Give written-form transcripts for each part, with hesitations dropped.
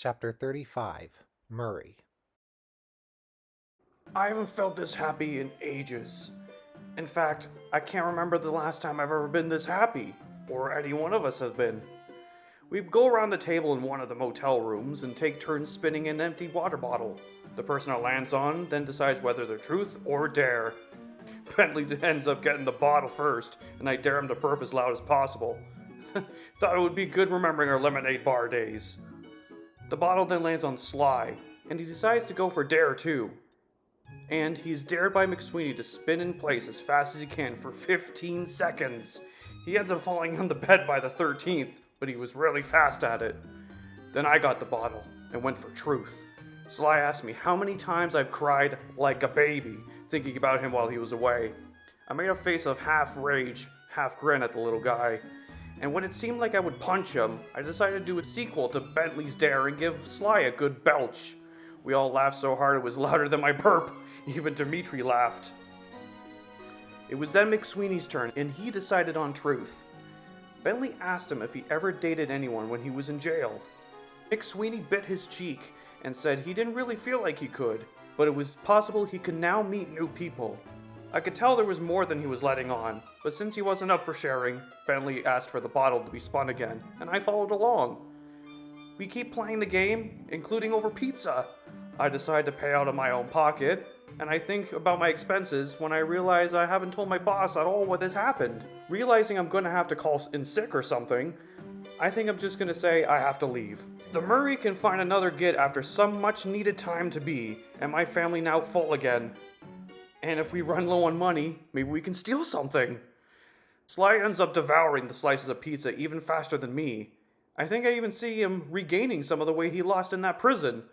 Chapter 35, Murray. I haven't felt this happy in ages. In fact, I can't remember the last time I've ever been this happy, or any one of us has been. We go around the table in one of the motel rooms and take turns spinning an empty water bottle. The person it lands on then decides whether they're truth or dare. Bentley ends up getting the bottle first, and I dare him to burp as loud as possible. Thought it would be good remembering our lemonade bar days. The bottle then lands on Sly, and he decides to go for dare too. And he's dared by McSweeney to spin in place as fast as he can for 15 seconds. He ends up falling on the bed by the 13th, but he was really fast at it. Then I got the bottle and went for truth. Sly asked me how many times I've cried like a baby thinking about him while he was away. I made a face of half rage, half grin at the little guy. And when it seemed like I would punch him, I decided to do a sequel to Bentley's Dare and give Sly a good belch. We all laughed so hard it was louder than my burp. Even Dimitri laughed. It was then McSweeney's turn, and he decided on truth. Bentley asked him if he ever dated anyone when he was in jail. McSweeney bit his cheek and said he didn't really feel like he could, but it was possible he could now meet new people. I could tell there was more than he was letting on, but since he wasn't up for sharing, Bentley asked for the bottle to be spun again, and I followed along. We keep playing the game, including over pizza. I decide to pay out of my own pocket, and I think about my expenses when I realize I haven't told my boss at all what has happened. Realizing I'm going to have to call in sick or something, I think I'm just going to say I have to leave. The Murray can find another git after some much needed time to be, and my family now full again. And if we run low on money, maybe we can steal something. Sly ends up devouring the slices of pizza even faster than me. I think I even see him regaining some of the weight he lost in that prison.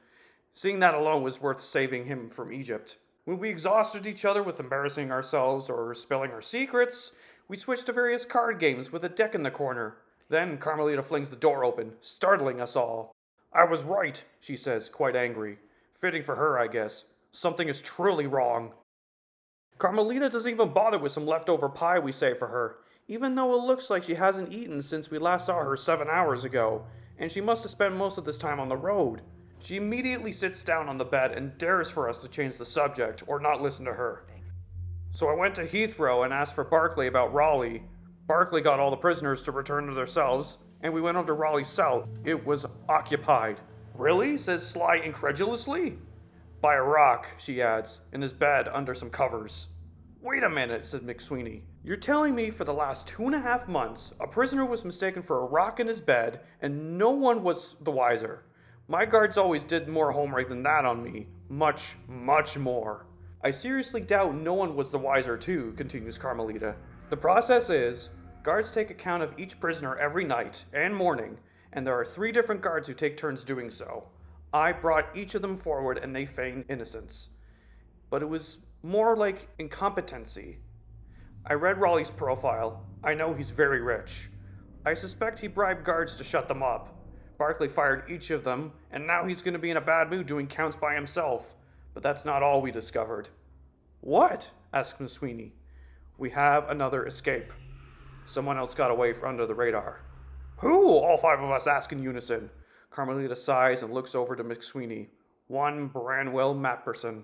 Seeing that alone was worth saving him from Egypt. When we exhausted each other with embarrassing ourselves or spilling our secrets, we switched to various card games with a deck in the corner. Then Carmelita flings the door open, startling us all. I was right, she says, quite angry. Fitting for her, I guess. Something is truly wrong. Carmelita doesn't even bother with some leftover pie we save for her, even though it looks like she hasn't eaten since we last saw her 7 hours ago, and she must have spent most of this time on the road. She immediately sits down on the bed and dares for us to change the subject or not listen to her. So I went to Heathrow and asked for Barclay about Raleigh. Barclay got all the prisoners to return to their cells, and we went over to Raleigh South. It was occupied. Really? Says Sly incredulously. By a rock, she adds, in his bed under some covers. Wait a minute, said McSweeney. You're telling me for the last 2.5 months, a prisoner was mistaken for a rock in his bed, and no one was the wiser. My guards always did more homework than that on me. Much, much more. I seriously doubt no one was the wiser too, continues Carmelita. The process is, guards take account of each prisoner every night and morning, and there are 3 different guards who take turns doing so. I brought each of them forward and they feigned innocence. But it was more like incompetency. I read Raleigh's profile. I know he's very rich. I suspect he bribed guards to shut them up. Barclay fired each of them, and now he's going to be in a bad mood doing counts by himself. But that's not all we discovered. What? asked McSweeney. We have another escape. Someone else got away under the radar. Who? All 5 of us ask in unison. Carmelita sighs and looks over to McSweeney. One Branwell Matperson.